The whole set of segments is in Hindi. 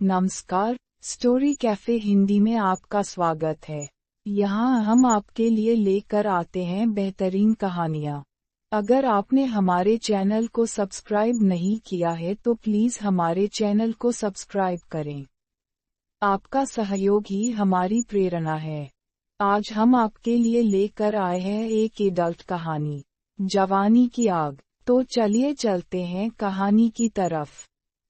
नमस्कार, स्टोरी कैफे हिंदी में आपका स्वागत है। यहाँ हम आपके लिए लेकर आते हैं बेहतरीन कहानियाँ। अगर आपने हमारे चैनल को सब्सक्राइब नहीं किया है तो प्लीज़ हमारे चैनल को सब्सक्राइब करें। आपका सहयोग ही हमारी प्रेरणा है। आज हम आपके लिए लेकर आए हैं एक एडल्ट कहानी, जवानी की आग। तो चलिए चलते हैं कहानी की तरफ।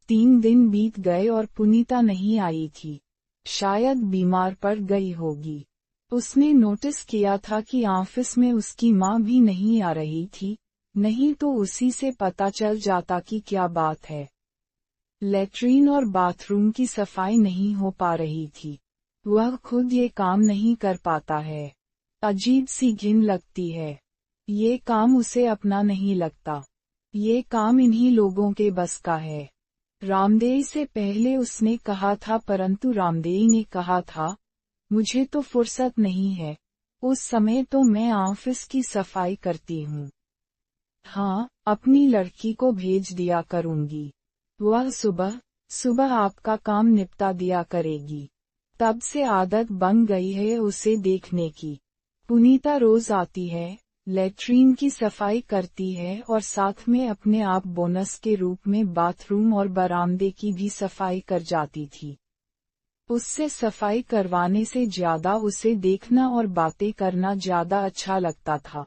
3 दिन बीत गए और पुनीता नहीं आई थी। शायद बीमार पड़ गई होगी। उसने नोटिस किया था कि ऑफिस में उसकी माँ भी नहीं आ रही थी, नहीं तो उसी से पता चल जाता कि क्या बात है। लैट्रीन और बाथरूम की सफाई नहीं हो पा रही थी। वह खुद ये काम नहीं कर पाता है। अजीब सी घिन लगती है। ये काम उसे अपना नहीं लगता। ये काम इन्हीं लोगों के बस का है। रामदेव से पहले उसने कहा था, परंतु रामदेव ने कहा था, मुझे तो फुर्सत नहीं है, उस समय तो मैं ऑफिस की सफाई करती हूँ। हाँ, अपनी लड़की को भेज दिया करूँगी। वह सुबह सुबह आपका काम निपटा दिया करेगी। तब से आदत बन गई है उसे देखने की। पुनीता रोज आती है, लैट्रीन की सफाई करती है और साथ में अपने आप बोनस के रूप में बाथरूम और बरामदे की भी सफाई कर जाती थी। उससे सफाई करवाने से ज्यादा उसे देखना और बातें करना ज्यादा अच्छा लगता था।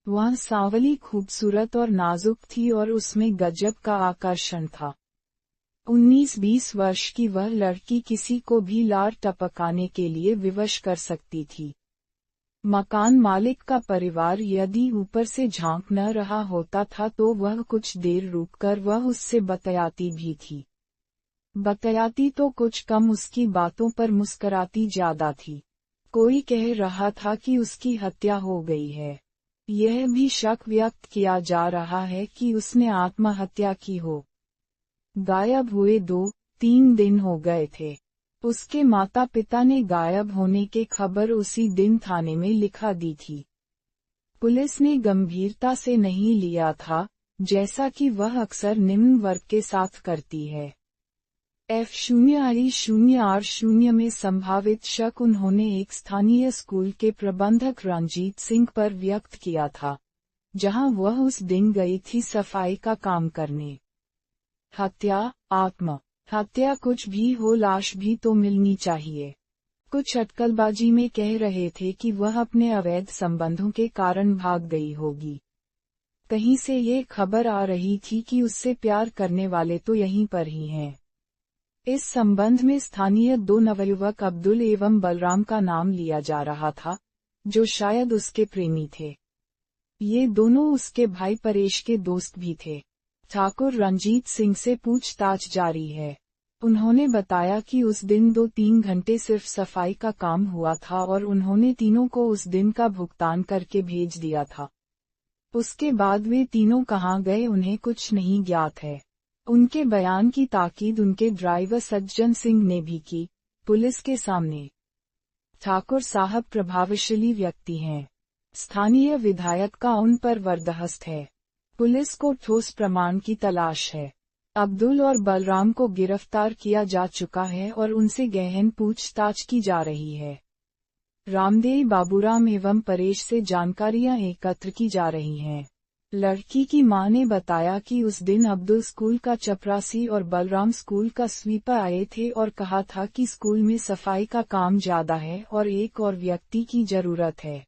वह सांवली खूबसूरत और नाजुक थी और उसमें गजब का आकर्षण था। 19-20 वर्ष की वह लड़की किसी को भी लार टपकाने के लिए विवश कर सकती थी। मकान मालिक का परिवार यदि ऊपर से झांक न रहा होता था तो वह कुछ देर रुककर वह उससे बतियाती भी थी। बतियाती तो कुछ कम, उसकी बातों पर मुस्कराती ज्यादा थी। कोई कह रहा था कि उसकी हत्या हो गई है। यह भी शक व्यक्त किया जा रहा है कि उसने आत्महत्या की हो। गायब हुए 2-3 दिन हो गए थे। उसके माता पिता ने गायब होने की खबर उसी दिन थाने में लिखा दी थी। पुलिस ने गंभीरता से नहीं लिया था, जैसा कि वह अक्सर निम्न वर्ग के साथ करती है। F0I0R0 में संभावित शक उन्होंने एक स्थानीय स्कूल के प्रबंधक रंजीत सिंह पर व्यक्त किया था, जहां वह उस दिन गई थी सफाई का काम करने। हत्या, आत्महत्या कुछ भी हो, लाश भी तो मिलनी चाहिए। कुछ अटकलबाजी में कह रहे थे कि वह अपने अवैध संबंधों के कारण भाग गई होगी। कहीं से ये खबर आ रही थी कि उससे प्यार करने वाले तो यहीं पर ही हैं। इस संबंध में स्थानीय 2 नवयुवक अब्दुल एवं बलराम का नाम लिया जा रहा था, जो शायद उसके प्रेमी थे। ये दोनों उसके भाई परेश के दोस्त भी थे। ठाकुर रंजीत सिंह से पूछताछ जारी है। उन्होंने बताया कि उस दिन 2-3 घंटे सिर्फ सफाई का काम हुआ था और उन्होंने तीनों को उस दिन का भुगतान करके भेज दिया था। उसके बाद वे तीनों कहाँ गए उन्हें कुछ नहीं ज्ञात है। उनके बयान की ताकीद उनके ड्राइवर सज्जन सिंह ने भी की, पुलिस के सामने। ठाकुर साहब प्रभावशाली व्यक्ति हैं। स्थानीय विधायक का उन पर वरदहस्त है। पुलिस को ठोस प्रमाण की तलाश है। अब्दुल और बलराम को गिरफ्तार किया जा चुका है और उनसे गहन पूछताछ की जा रही है। रामदेव, बाबूराम एवं परेश से जानकारियां एकत्र की जा रही हैं। लड़की की मां ने बताया कि उस दिन अब्दुल स्कूल का चपरासी और बलराम स्कूल का स्वीपर आए थे और कहा था कि स्कूल में सफाई का काम ज्यादा है और एक और व्यक्ति की जरूरत है।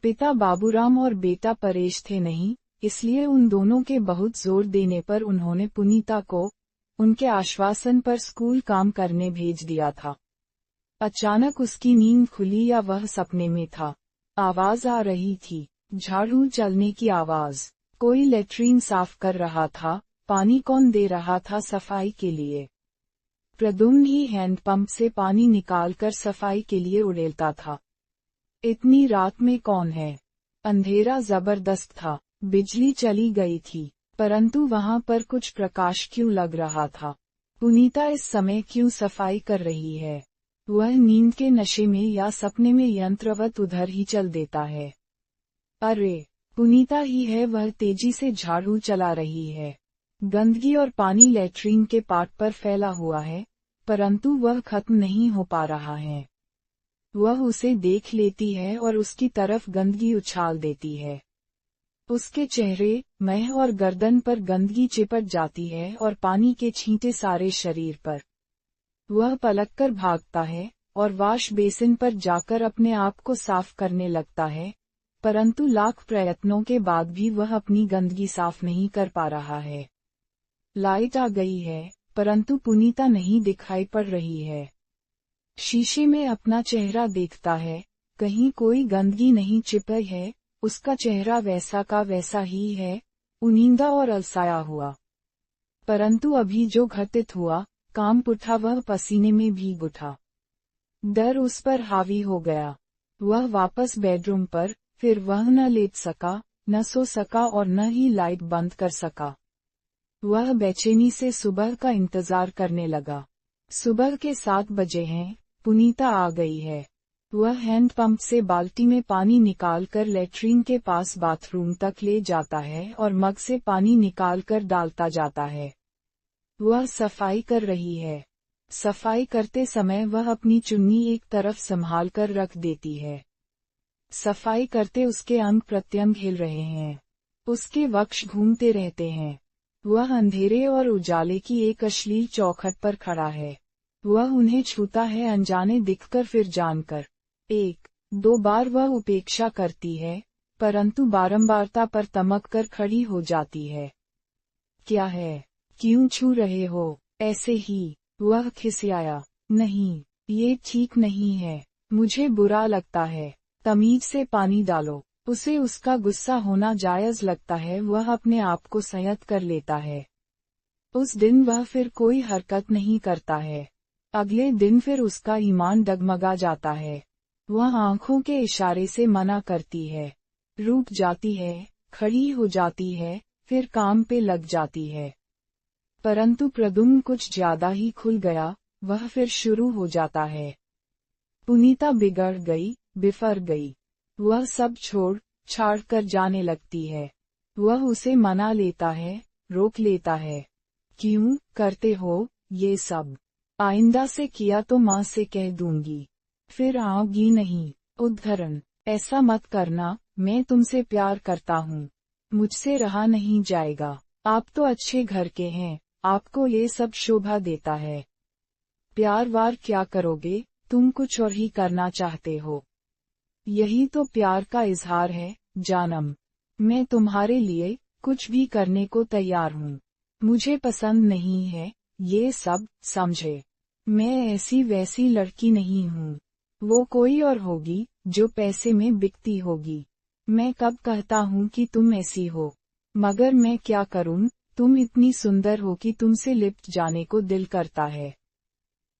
पिता बाबूराम और बेटा परेश थे नहीं, इसलिए उन दोनों के बहुत जोर देने पर उन्होंने पुनीता को, उनके आश्वासन पर स्कूल काम करने भेज दिया था। अचानक उसकी नींद खुली या वह सपने में था। आवाज आ रही थी, झाड़ू चलने की आवाज। कोई लैट्रीन साफ कर रहा था। पानी कौन दे रहा था सफाई के लिए? प्रद्युम्न ही हैंडपंप से पानी निकालकर सफाई के लिए उड़ेलता था। इतनी रात में कौन है? अंधेरा जबरदस्त था। बिजली चली गई थी, परंतु वहां पर कुछ प्रकाश क्यों लग रहा था? पुनीता इस समय क्यों सफाई कर रही है? वह नींद के नशे में या सपने में यंत्रवत उधर ही चल देता है। अरे, पुनीता ही है। वह तेजी से झाड़ू चला रही है। गंदगी और पानी लैट्रीन के पाट पर फैला हुआ है, परंतु वह खत्म नहीं हो पा रहा है। वह उसे देख लेती है और उसकी तरफ गंदगी उछाल देती है। उसके चेहरे, मुंह और गर्दन पर गंदगी चिपट जाती है और पानी के छींटे सारे शरीर पर। वह पलटकर भागता है और वॉश बेसिन पर जाकर अपने आप को साफ करने लगता है, परंतु लाख प्रयत्नों के बाद भी वह अपनी गंदगी साफ नहीं कर पा रहा है। लाइट आ गई है, परंतु पुनीता नहीं दिखाई पड़ रही है। शीशे में अपना चेहरा देखता है, कहीं कोई गंदगी नहीं चिपकी है, उसका चेहरा वैसा का वैसा ही है, उनींदा और अलसाया हुआ। परंतु अभी जो घटित हुआ, कांप उठा, वह पसीने में भीग उठा। डर उस पर हावी हो गया। वह वापस बेडरूम पर, फिर वह न लेट सका, न सो सका और न ही लाइट बंद कर सका। वह बेचैनी से सुबह का इंतजार करने लगा। सुबह के 7 बजे हैं, पुनीता आ गई है। वह हैंडपंप से बाल्टी में पानी निकालकर लैट्रीन के पास बाथरूम तक ले जाता है और मग से पानी निकालकर डालता जाता है। वह सफाई कर रही है। सफाई करते समय वह अपनी चुन्नी एक तरफ संभाल कर रख देती है। सफाई करते उसके अंग प्रत्यंग हिल रहे हैं। उसके वक्ष घूमते रहते हैं। वह अंधेरे और उजाले की एक अश्लील चौखट पर खड़ा है। वह उन्हें छूता है, अनजाने दिखकर फिर जानकर। 1-2 बार वह उपेक्षा करती है, परंतु बारंबारता पर तमक कर खड़ी हो जाती है। क्या है? क्यों छू रहे हो? ऐसे ही। वह खिसियाया। नहीं, ये ठीक नहीं है। मुझे बुरा लगता है। तमीज से पानी डालो। उसे उसका गुस्सा होना जायज लगता है। वह अपने आप को संयत कर लेता है। उस दिन वह फिर कोई हरकत नहीं करता है। अगले दिन फिर उसका ईमान डगमगा जाता है। वह आंखों के इशारे से मना करती है। रुक जाती है, खड़ी हो जाती है, फिर काम पे लग जाती है। परंतु प्रद्युम्न कुछ ज्यादा ही खुल गया, वह फिर शुरू हो जाता है। पुनीता बिगड़ गई, बिफर गई। वह सब छोड़ छाड़ कर जाने लगती है। वह उसे मना लेता है, रोक लेता है। क्यों करते हो ये सब? आइंदा से किया तो माँ से कह दूंगी। फिर आओगी नहीं। उद्धरण, ऐसा मत करना, मैं तुमसे प्यार करता हूँ। मुझसे रहा नहीं जाएगा। आप तो अच्छे घर के हैं, आपको ये सब शोभा देता है। प्यार वार क्या करोगे, तुम कुछ और ही करना चाहते हो। यही तो प्यार का इजहार है, जानम। मैं तुम्हारे लिए कुछ भी करने को तैयार हूँ। मुझे पसंद नहीं है ये सब, समझे। मैं ऐसी वैसी लड़की नहीं हूँ। वो कोई और होगी, जो पैसे में बिकती होगी। मैं कब कहता हूँ कि तुम ऐसी हो। मगर मैं क्या करूँ, तुम इतनी सुंदर हो कि तुमसे लिपट जाने को दिल करता है।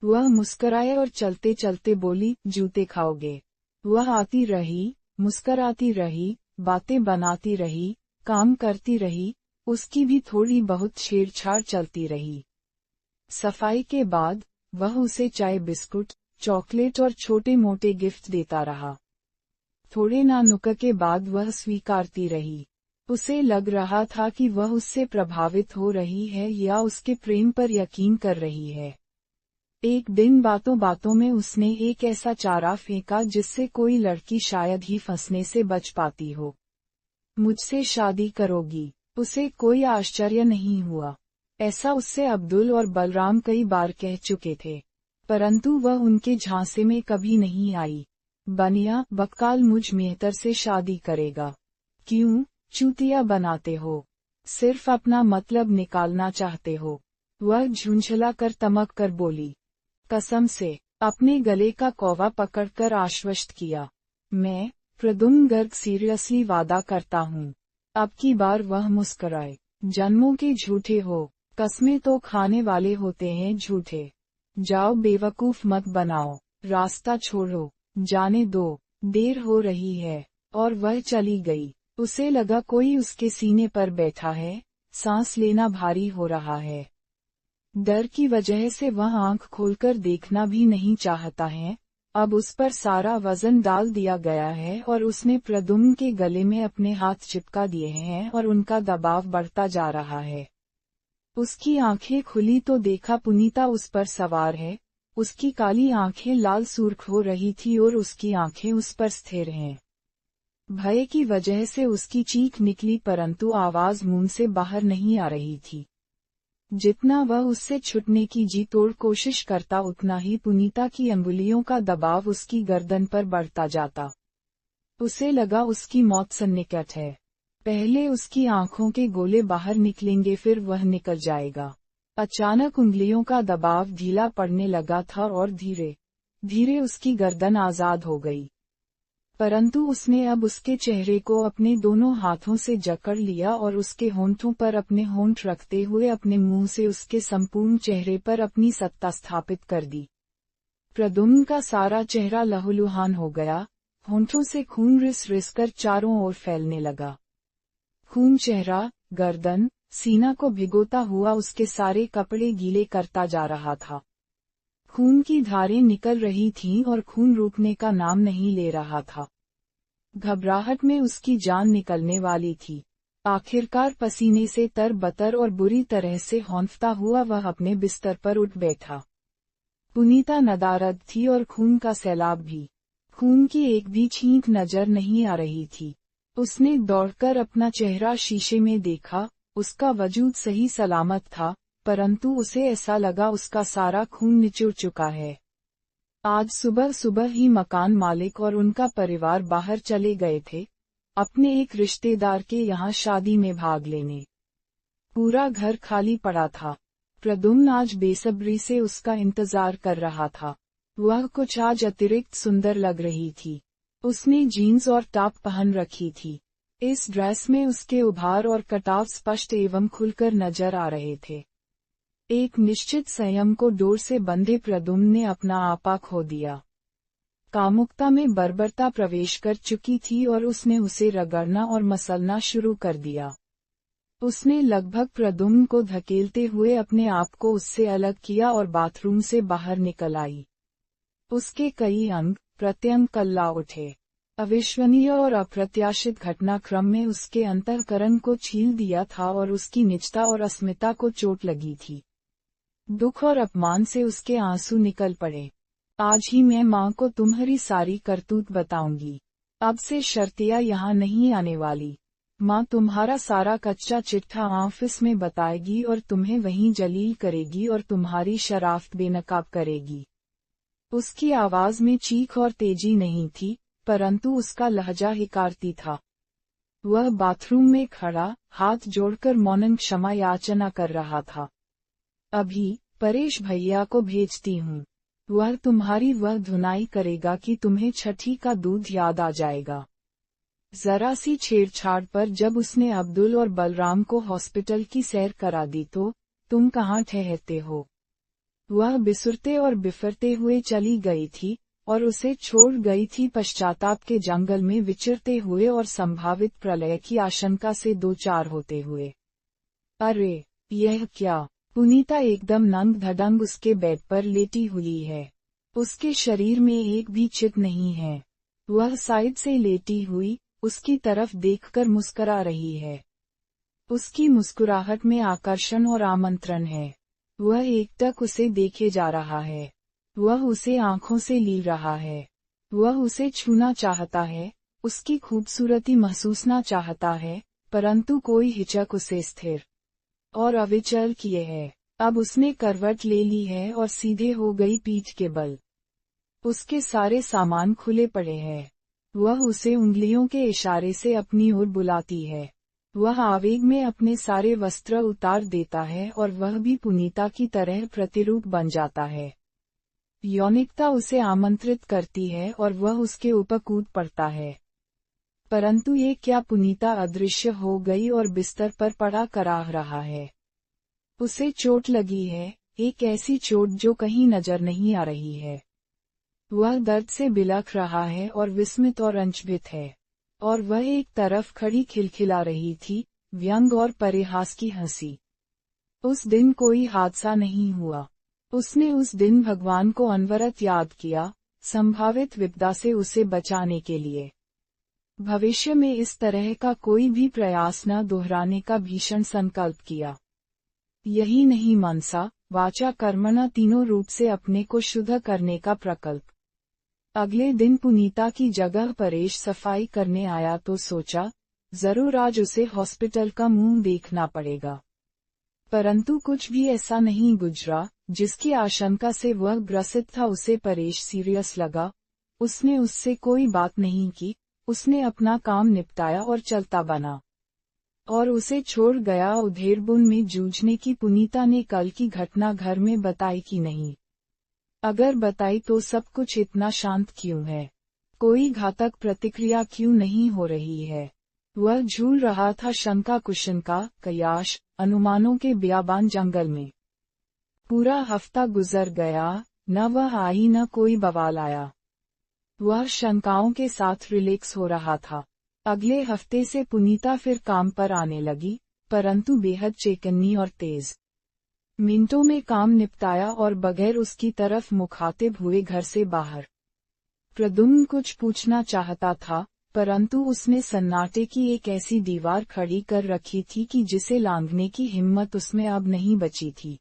वह मुस्कराए और चलते चलते बोली, जूते खाओगे। वह आती रही, मुस्कराती रही, बातें बनाती रही, काम करती रही, उसकी भी थोड़ी बहुत छेड़छाड़ चलती रही। सफाई के बाद, वह उसे चाय बिस्कुट, चॉकलेट और छोटे मोटे गिफ्ट देता रहा। थोड़े ना नुक के बाद वह स्वीकारती रही। उसे लग रहा था कि वह उससे प्रभावित हो रही है या उसके प्रेम पर यकीन कर रही है। एक दिन बातों बातों में उसने एक ऐसा चारा फेंका जिससे कोई लड़की शायद ही फंसने से बच पाती हो। मुझसे शादी करोगी? उसे कोई आश्चर्य नहीं हुआ। ऐसा उससे अब्दुल और बलराम कई बार कह चुके थे, परंतु वह उनके झांसे में कभी नहीं आई। बनिया बक्काल मुझ मेहतर से शादी करेगा। क्यों चूतिया बनाते हो? सिर्फ अपना मतलब निकालना चाहते हो। वह झुंझला कर तमक कर बोली। कसम से, अपने गले का कौवा पकड़कर आश्वस्त किया। मैं, प्रद्युम्न गर्ग सीरियसली वादा करता हूँ। अब की बार वह मुस्कुराए। जन्मों के झूठे हो, कस्में तो खाने वाले होते हैं झूठे। जाओ बेवकूफ मत बनाओ, रास्ता छोड़ो, जाने दो, देर हो रही है। और वह चली गई। उसे लगा कोई उसके सीने पर बैठा है, सांस लेना भारी हो रहा है। डर की वजह से वह आंख खोलकर देखना भी नहीं चाहता है। अब उस पर सारा वजन डाल दिया गया है और उसने प्रद्युम्न के गले में अपने हाथ चिपका दिए हैं और उनका दबाव बढ़ता जा रहा है। उसकी आंखें खुली तो देखा पुनीता उस पर सवार है, उसकी काली आंखें लाल सुर्ख हो रही थी और उसकी आंखें उस पर स्थिर हैं। भय की वजह से उसकी चीख निकली परंतु आवाज मुंह से बाहर नहीं आ रही थी। जितना वह उससे छुटने की जी तोड़ कोशिश करता उतना ही पुनीता की अंगुलियों का दबाव उसकी गर्दन पर बढ़ता जाता। उसे लगा उसकी मौत सन्निकट है। पहले उसकी आंखों के गोले बाहर निकलेंगे फिर वह निकल जाएगा। अचानक उंगलियों का दबाव ढीला पड़ने लगा था और धीरे धीरे उसकी गर्दन आजाद हो गई। परंतु उसने अब उसके चेहरे को अपने दोनों हाथों से जकड़ लिया और उसके होंठों पर अपने होंठ रखते हुए अपने मुंह से उसके संपूर्ण चेहरे पर अपनी सत्ता स्थापित कर दी। प्रद्युम्न का सारा चेहरा लहूलुहान हो गया, होंठों से खून रिस रिस कर चारों ओर फैलने लगा। खून चेहरा, गर्दन, सीना को भिगोता हुआ उसके सारे कपड़े गीले करता जा रहा था। खून की धारें निकल रही थीं और खून रुकने का नाम नहीं ले रहा था। घबराहट में उसकी जान निकलने वाली थी। आखिरकार पसीने से तरबतर और बुरी तरह से हौंफता हुआ वह अपने बिस्तर पर उठ बैठा। पुनीता नदारद थी और खून का सैलाब भी। खून की एक भी छींक नजर नहीं आ रही थी। उसने दौड़कर अपना चेहरा शीशे में देखा, उसका वजूद सही सलामत था, परंतु उसे ऐसा लगा उसका सारा खून निचुड़ चुका है। आज सुबह सुबह ही मकान मालिक और उनका परिवार बाहर चले गए थे, अपने एक रिश्तेदार के यहाँ शादी में भाग लेने। पूरा घर खाली पड़ा था। प्रद्युम्न आज बेसब्री से उसका इंतजार कर रहा था। वह कुछ आज अतिरिक्त सुंदर लग रही थी। उसने जीन्स और टॉप पहन रखी थी। इस ड्रेस में उसके उभार और कटाव स्पष्ट एवं खुलकर नजर आ रहे थे। एक निश्चित संयम को डोर से बंधे प्रद्युम्न ने अपना आपा खो दिया। कामुकता में बर्बरता प्रवेश कर चुकी थी और उसने उसे रगड़ना और मसलना शुरू कर दिया। उसने लगभग प्रद्युम्न को धकेलते हुए अपने आप को उससे अलग किया और बाथरूम से बाहर निकल आई। उसके कई अंग प्रत्यंग कल्ला उठे। अविश्वसनीय और अप्रत्याशित घटनाक्रम में उसके अंतःकरण को छील दिया था और उसकी निजता और अस्मिता को चोट लगी थी। दुख और अपमान से उसके आंसू निकल पड़े। आज ही मैं माँ को तुम्हारी सारी करतूत बताऊंगी। अब से शर्तिया यहाँ नहीं आने वाली। माँ तुम्हारा सारा कच्चा चिट्ठा ऑफिस में बताएगी और तुम्हें वहीं जलील करेगी और तुम्हारी शराफ्त बेनकाब करेगी। उसकी आवाज में चीख और तेजी नहीं थी, परंतु उसका लहजा हिकारती था। वह बाथरूम में खड़ा, हाथ जोड़कर मौनन क्षमा याचना कर रहा था। अभी, परेश भैया को भेजती हूँ। वह तुम्हारी वह धुनाई करेगा कि तुम्हें छठी का दूध याद आ जाएगा। जरा सी छेड़छाड़ पर जब उसने अब्दुल और बलराम को हॉस्पिटल की सैर करा दी तो, तुम कहाँ ठहरते हो? वह बिसुरते और बिफरते हुए चली गई थी, और उसे छोड़ गई थी पश्चाताप के जंगल में विचरते हुए और संभावित प्रलय की आशंका से दो चार होते हुए। अरे, यह क्या? पुनीता एकदम नंग धड़ंग उसके बेड पर लेटी हुई है। उसके शरीर में एक भी चित नहीं है। वह साइड से लेटी हुई, उसकी तरफ देखकर मुस्कुरा रही है। उसकी मुस्कुराहट में आकर्षण और आमंत्रण है। वह एकटक उसे देखे जा रहा है। वह उसे आंखों से लील रहा है। वह उसे छूना चाहता है, उसकी खूबसूरती महसूसना चाहता है, परंतु कोई हिचक उसे स्थिर और अविचल किए है। अब उसने करवट ले ली है और सीधे हो गई पीठ के बल। उसके सारे सामान खुले पड़े हैं। वह उसे उंगलियों के इशारे से अपनी ओर बुलाती है। वह आवेग में अपने सारे वस्त्र उतार देता है और वह भी पुनीता की तरह प्रतिरूप बन जाता है। यौनिकता उसे आमंत्रित करती है और वह उसके ऊपर कूद पड़ता है। परंतु ये क्या, पुनीता अदृश्य हो गई और बिस्तर पर पड़ा कराह रहा है। उसे चोट लगी है, एक ऐसी चोट जो कहीं नजर नहीं आ रही है। वह दर्द से बिलख रहा है और विस्मित और अंचभित है। और वह एक तरफ खड़ी खिलखिला रही थी, व्यंग और परिहास की हंसी। उस दिन कोई हादसा नहीं हुआ। उसने उस दिन भगवान को अनवरत याद किया, संभावित विपदा से उसे बचाने के लिए। भविष्य में इस तरह का कोई भी प्रयास न दोहराने का भीषण संकल्प किया। यही नहीं मनसा, वाचा कर्मणा तीनों रूप से अपने को शुद्ध करने का प्रकल्प। अगले दिन पुनीता की जगह परेश सफाई करने आया तो सोचा, जरूर आज उसे हॉस्पिटल का मुंह देखना पड़ेगा। परंतु कुछ भी ऐसा नहीं गुजरा जिसकी आशंका से वह ग्रसित था। उसे परेश सीरियस लगा। उसने उससे कोई बात नहीं की, उसने अपना काम निपटाया और चलता बना और उसे छोड़ गया। उधेड़बुन में जूझने की पुनीता ने कल की घटना घर में बताई कि नहीं। अगर बताई तो सब कुछ इतना शांत क्यों है, कोई घातक प्रतिक्रिया क्यों नहीं हो रही है। वह झूल रहा था शंका कुशंका कयास अनुमानों के बियाबान जंगल में। पूरा हफ्ता गुजर गया, न वह आई न कोई बवाल आया। वह शंकाओं के साथ रिलैक्स हो रहा था। अगले हफ्ते से पुनीता फिर काम पर आने लगी, परंतु बेहद चेकन्नी और तेज। मिनटों में काम निपटाया और बगैर उसकी तरफ मुखातिब हुए घर से बाहर। प्रद्युम्न कुछ पूछना चाहता था, परंतु उसने सन्नाटे की एक ऐसी दीवार खड़ी कर रखी थी कि जिसे लांघने की हिम्मत उसमें अब नहीं बची थी।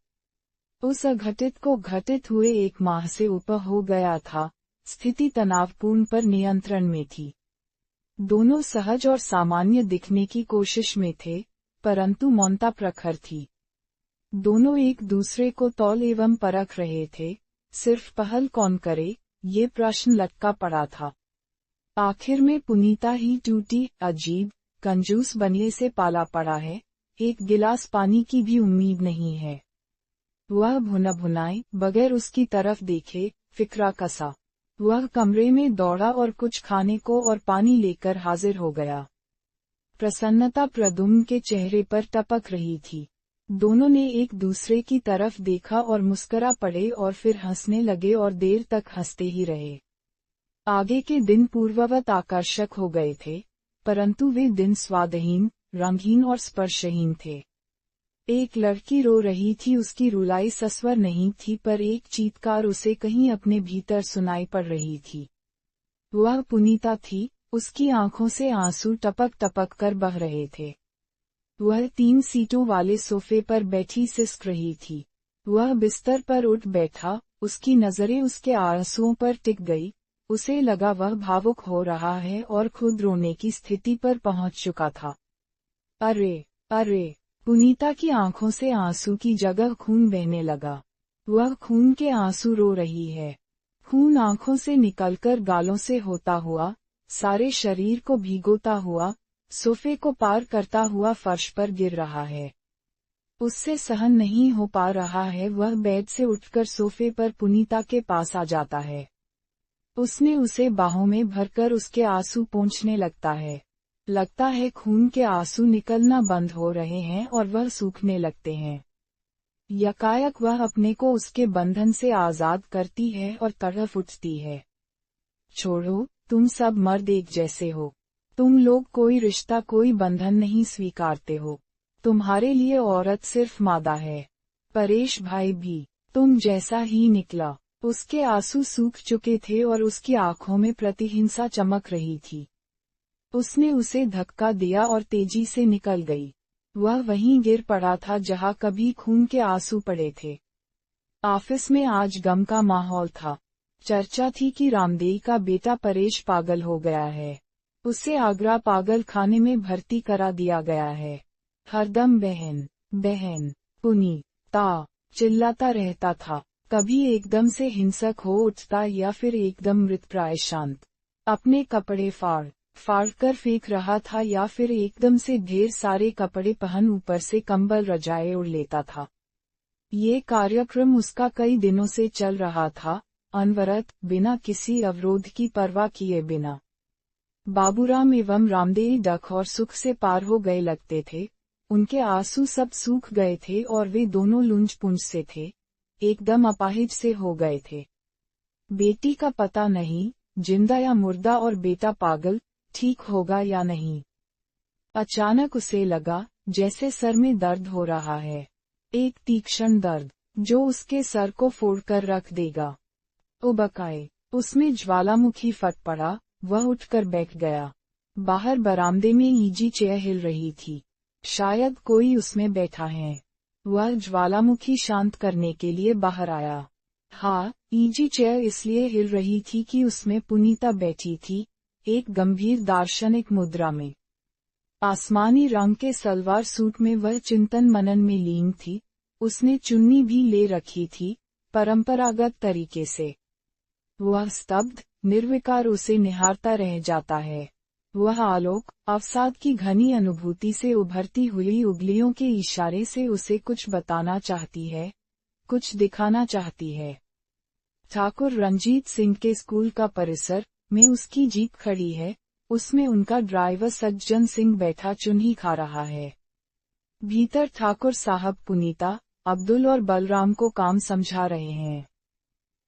उस अघटित को घटित हुए 1 माह से ऊपर हो गया था। स्थिति तनावपूर्ण पर नियंत्रण में थी। दोनों सहज और सामान्य दिखने की कोशिश में थे, परंतु मौनता प्रखर थी। दोनों एक दूसरे को तौल एवं परख रहे थे। सिर्फ पहल कौन करे, ये प्रश्न लटका पड़ा था। आखिर में पुनीता ही टूटी। अजीब, कंजूस बनने से पाला पड़ा है, एक गिलास पानी की भी उम्मीद नहीं है। वह भुना भुनाए बगैर उसकी तरफ देखे फिक्रा कसा। वह कमरे में दौड़ा और कुछ खाने को और पानी लेकर हाजिर हो गया। प्रसन्नता प्रद्युम्न के चेहरे पर टपक रही थी। दोनों ने एक दूसरे की तरफ देखा और मुस्करा पड़े और फिर हंसने लगे और देर तक हंसते ही रहे। आगे के दिन पूर्ववत आकर्षक हो गए थे, परंतु वे दिन स्वादहीन, रंगहीन और स्पर्शहीन थे। एक लड़की रो रही थी। उसकी रुलाई सस्वर नहीं थी, पर एक चीत्कार उसे कहीं अपने भीतर सुनाई पड़ रही थी। वह पुनीता थी। उसकी आंखों से आंसू टपक टपक कर बह रहे थे। वह 3 सीटों वाले सोफे पर बैठी सिसक रही थी। वह बिस्तर पर उठ बैठा। उसकी नजरें उसके आंसुओं पर टिक गई। उसे लगा वह भावुक हो रहा है और खुद रोने की स्थिति पर पहुंच चुका था। अरे अरे, पुनीता की आंखों से आंसू की जगह खून बहने लगा। वह खून के आंसू रो रही है। खून आंखों से निकलकर गालों से होता हुआ, सारे शरीर को भिगोता हुआ, सोफे को पार करता हुआ फर्श पर गिर रहा है। उससे सहन नहीं हो पा रहा है। वह बेड से उठकर सोफे पर पुनीता के पास आ जाता है। उसने उसे बाहों में भरकर उसके आंसू पोंछने लगता है। लगता है खून के आंसू निकलना बंद हो रहे हैं और वह सूखने लगते हैं। यकायक वह अपने को उसके बंधन से आजाद करती है और तड़फ उठती है। छोड़ो, तुम सब मर्द एक जैसे हो। तुम लोग कोई रिश्ता कोई बंधन नहीं स्वीकारते हो। तुम्हारे लिए औरत सिर्फ मादा है। परेश भाई भी तुम जैसा ही निकला। उसके आंसू सूख चुके थे और उसकी आंखों में प्रतिहिंसा चमक रही थी। उसने उसे धक्का दिया और तेजी से निकल गई। वह वहीं गिर पड़ा था जहां कभी खून के आंसू पड़े थे। ऑफिस में आज गम का माहौल था। चर्चा थी कि रामदेई का बेटा परेश पागल हो गया है। उसे आगरा पागल खाने में भर्ती करा दिया गया है। हरदम बहन बहन पुनीता चिल्लाता रहता था। कभी एकदम से हिंसक हो उठता या फिर एकदम मृतप्राय शांत। अपने कपड़े फाड़ कर फेंक रहा था या फिर एकदम से ढेर सारे कपड़े पहन ऊपर से कंबल रजाए उड़ लेता था। ये कार्यक्रम उसका कई दिनों से चल रहा था, अनवरत, बिना किसी अवरोध की परवाह किए बिना। बाबूराम एवं रामदेई डक और सुख से पार हो गए लगते थे। उनके आंसू सब सूख गए थे और वे दोनों लुंज पुंज से थे, एकदम अपाहिज से हो गए थे। बेटी का पता नहीं, जिंदा या मुर्दा, और बेटा पागल, ठीक होगा या नहीं। अचानक उसे लगा जैसे सर में दर्द हो रहा है, एक तीक्ष्ण दर्द जो उसके सर को फोड़कर रख देगा। उबकाए, उसमें ज्वालामुखी फट पड़ा। वह उठकर बैठ गया। बाहर बरामदे में ईजी चेयर हिल रही थी। शायद कोई उसमें बैठा है। वह ज्वालामुखी शांत करने के लिए बाहर आया। हाँ, ईजी चेयर इसलिए हिल रही थी कि उसमें पुनीता बैठी थी, एक गंभीर दार्शनिक मुद्रा में। आसमानी रंग के सलवार सूट में वह चिंतन मनन में लीन थी। उसने चुन्नी भी ले रखी थी, परंपरागत तरीके से। वह स्तब्ध, निर्विकार उसे निहारता रह जाता है। वह आलोक, अवसाद की घनी अनुभूति से उभरती हुई उंगलियों के इशारे से उसे कुछ बताना चाहती है, कुछ दिखाना चाहती है। ठाकुर रंजीत सिंह के स्कूल का परिसर में उसकी जीप खड़ी है, उसमें उनका ड्राइवर सज्जन सिंह बैठा चुन्नी खा रहा है। भीतर ठाकुर साहब पुनीता, अब्दुल और बलराम को काम समझा रहे हैं।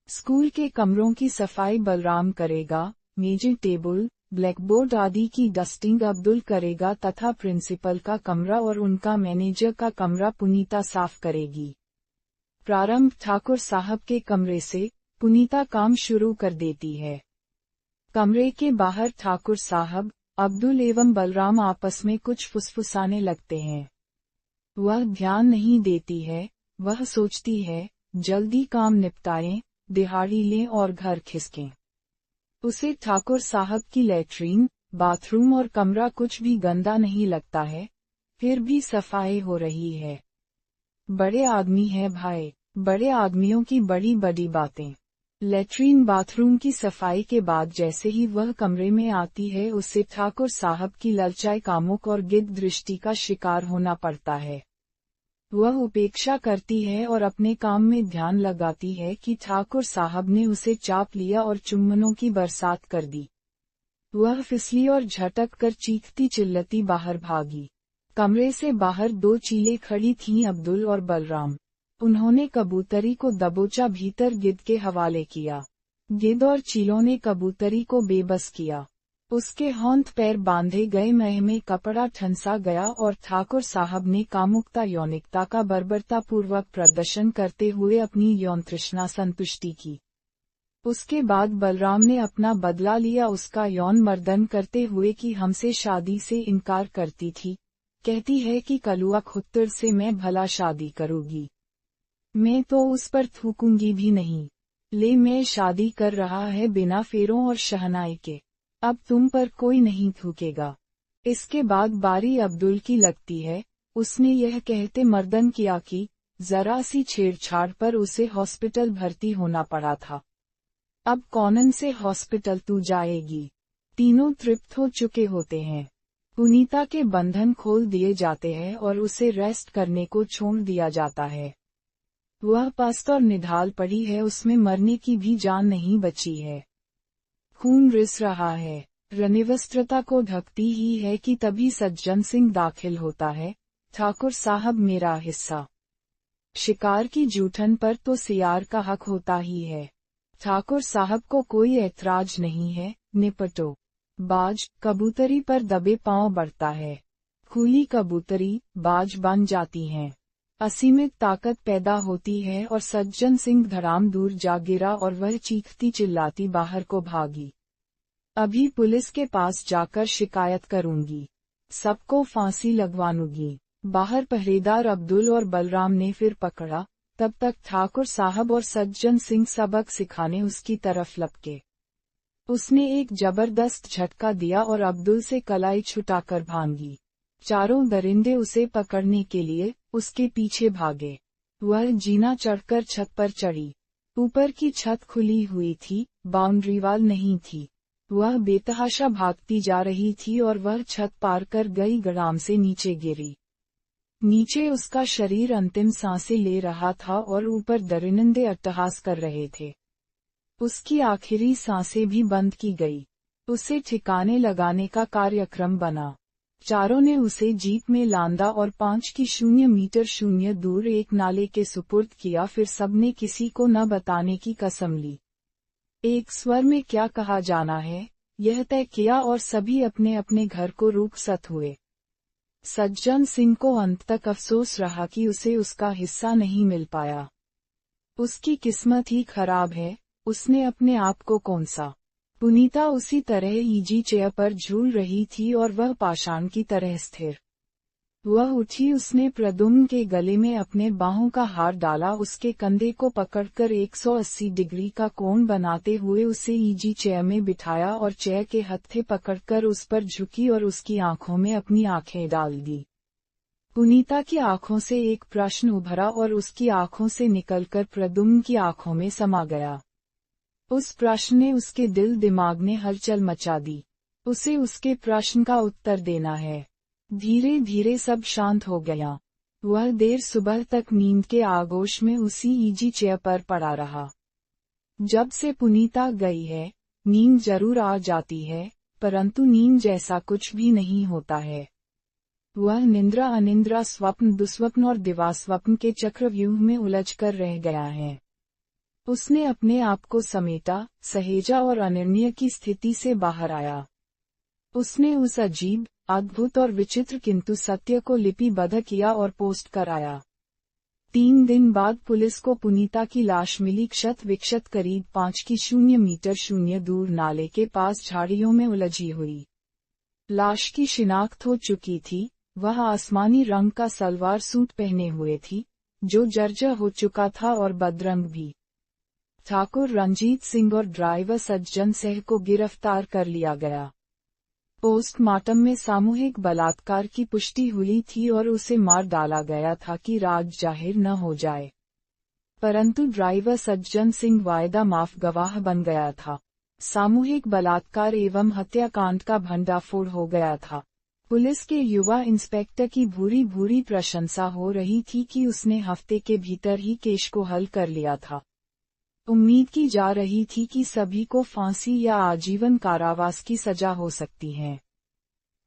स्कूल के कमरों की सफाई बलराम करेगा, मेज टेबल, ब्लैकबोर्ड आदि की डस्टिंग अब्दुल करेगा तथा प्रिंसिपल का कमरा और उनका मैनेजर का कमरा पुनीता साफ करेगी। प्रारंभ ठाकुर साहब के कमरे से, पुनीता काम शुरू कर देती है। कमरे के बाहर ठाकुर साहब, अब्दुल एवं बलराम आपस में कुछ फुसफुसाने लगते हैं। वह ध्यान नहीं देती है, वह सोचती है, जल्दी काम निपटाएं, दिहाड़ी लें और घर खिसकें। उसे ठाकुर साहब की लैट्रीन, बाथरूम और कमरा कुछ भी गंदा नहीं लगता है, फिर भी सफाई हो रही है। बड़े आदमी है भाई, बड़े आदमियों की बड़ी बड़ी बातें। लैट्रीन बाथरूम की सफाई के बाद जैसे ही वह कमरे में आती है उसे ठाकुर साहब की ललचाई कामुक और गिद्ध दृष्टि का शिकार होना पड़ता है। वह उपेक्षा करती है और अपने काम में ध्यान लगाती है कि ठाकुर साहब ने उसे चाप लिया और चुम्बनों की बरसात कर दी। वह फिसली और झटक कर चीखती चिल्लती बाहर भागी। कमरे से बाहर दो चीलें खड़ी थीं, अब्दुल और बलराम। उन्होंने कबूतरी को दबोचा भीतर गिद्ध के हवाले किया। गिद्ध और चीलों ने कबूतरी को बेबस किया। उसके हाथ पैर बांधे गए, मुंह में कपड़ा ठंसा गया और ठाकुर साहब ने कामुकता यौनिकता का बर्बरतापूर्वक प्रदर्शन करते हुए अपनी यौन तृष्णा संतुष्टि की। उसके बाद बलराम ने अपना बदला लिया, उसका यौन मर्दन करते हुए कि हमसे शादी से इनकार करती थी, कहती है कि कलुआ खुत्तर से मैं भला शादी करूंगी। मैं तो उस पर थूकूंगी भी नहीं। ले मैं शादी कर रहा है बिना फेरों और शहनाई के, अब तुम पर कोई नहीं थूकेगा। इसके बाद बारी अब्दुल की लगती है। उसने यह कहते मर्दन किया कि जरा सी छेड़छाड़ पर उसे हॉस्पिटल भर्ती होना पड़ा था। अब कौनन से हॉस्पिटल तू जाएगी? तीनों तृप्त हो चुके होते हैं। पुनीता के बंधन खोल दिए जाते हैं और उसे रेस्ट करने को छोड़ दिया जाता है। वह पस्त और निढाल पड़ी है, उसमें मरने की भी जान नहीं बची है। खून रिस रहा है, रनिवस्त्रता को ढकती ही है कि तभी सज्जन सिंह दाखिल होता है। ठाकुर साहब, मेरा हिस्सा। शिकार की जूठन पर तो सियार का हक होता ही है। ठाकुर साहब को कोई ऐतराज नहीं है, निपटो। बाज कबूतरी पर दबे पांव बढ़ता है। खुली कबूतरी बाज बन जाती हैं। असीमित ताकत पैदा होती है और सज्जन सिंह धड़ाम दूर जा गिरा और वह चीखती चिल्लाती बाहर को भागी। अभी पुलिस के पास जाकर शिकायत करूंगी, सबको फांसी लगवाऊंगी। बाहर पहरेदार अब्दुल और बलराम ने फिर पकड़ा। तब तक ठाकुर साहब और सज्जन सिंह सबक सिखाने उसकी तरफ लपके। उसने एक जबरदस्त झटका दिया और अब्दुल से कलाई छुटाकर भांगी। चारों दरिंदे उसे पकड़ने के लिए उसके पीछे भागे। वह जीना चढ़कर छत पर चढ़ी। ऊपर की छत खुली हुई थी, बाउंड्री वाल नहीं थी। वह बेतहाशा भागती जा रही थी और वह छत पार कर गई, गड़ाम से नीचे गिरी। नीचे उसका शरीर अंतिम सांसें ले रहा था और ऊपर दरिंदे अट्टहास कर रहे थे। उसकी आखिरी सांसें भी बंद की गई। उसे ठिकाने लगाने का कार्यक्रम बना। चारों ने उसे जीप में लांदा और 5 मीटर दूर एक नाले के सुपुर्द किया। फिर सबने किसी को न बताने की कसम ली। एक स्वर में क्या कहा जाना है, यह तय किया और सभी अपने अपने घर को रुखसत हुए। सज्जन सिंह को अंत तक अफसोस रहा कि उसे उसका हिस्सा नहीं मिल पाया। उसकी किस्मत ही खराब है, उसने अपने आप को कौन सा। पुनीता उसी तरह ईजी चेयर पर झूल रही थी और वह पाषाण की तरह स्थिर। वह उठी, उसने प्रद्युम्न के गले में अपने बाहों का हार डाला, उसके कंधे को पकड़कर 180 डिग्री का कोण बनाते हुए उसे इजी चेयर में बिठाया और चेयर के हत्थे पकड़कर उस पर झुकी और उसकी आंखों में अपनी आंखें डाल दी। पुनीता की आंखों से एक प्रश्न उभरा और उसकी आंखों से निकलकर प्रद्युम्न की आंखों में समा गया। उस प्रश्न ने उसके दिल दिमाग में हलचल मचा दी। उसे उसके प्रश्न का उत्तर देना है। धीरे धीरे सब शांत हो गया। वह देर सुबह तक नींद के आगोश में उसी इजी चेयर पर पड़ा रहा। जब से पुनीता गई है, नींद जरूर आ जाती है, परंतु नींद जैसा कुछ भी नहीं होता है। वह निंद्रा अनिंद्रा, स्वप्न दुस्वप्न और दिवास्वप्न के चक्रव्यूह में उलझकर रह गया है। उसने अपने आप को समेटा, सहेजा और अनिर्णय की स्थिति से बाहर आया। उसने उस अजीब, अद्भुत और विचित्र किंतु सत्य को लिपिबद्ध किया और पोस्ट कराया। 3 दिन बाद पुलिस को पुनीता की लाश मिली, क्षत विक्षत, करीब 5 मीटर दूर नाले के पास झाड़ियों में उलझी हुई। लाश की शिनाख्त हो चुकी थी। वह आसमानी रंग का सलवार सूट पहने हुए थी, जो जर्जर हो चुका था और बदरंग भी। ठाकुर रंजीत सिंह और ड्राइवर सज्जन सिंह को गिरफ्तार कर लिया गया। पोस्टमार्टम में सामूहिक बलात्कार की पुष्टि हुई थी और उसे मार डाला गया था कि राज जाहिर न हो जाए। परंतु ड्राइवर सज्जन सिंह वायदा माफ गवाह बन गया था। सामूहिक बलात्कार एवं हत्याकांड का भंडाफोड़ हो गया था। पुलिस के युवा इंस्पेक्टर की भूरी भूरी प्रशंसा हो रही थी कि उसने हफ्ते के भीतर ही केस को हल कर लिया था। उम्मीद की जा रही थी कि सभी को फांसी या आजीवन कारावास की सजा हो सकती है।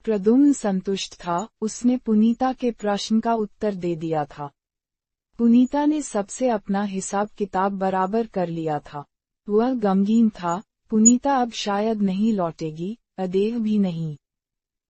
प्रद्युम्न संतुष्ट था, उसने पुनीता के प्रश्न का उत्तर दे दिया था। पुनीता ने सबसे अपना हिसाब किताब बराबर कर लिया था। वह गमगीन था, पुनीता अब शायद नहीं लौटेगी, अदेह भी नहीं।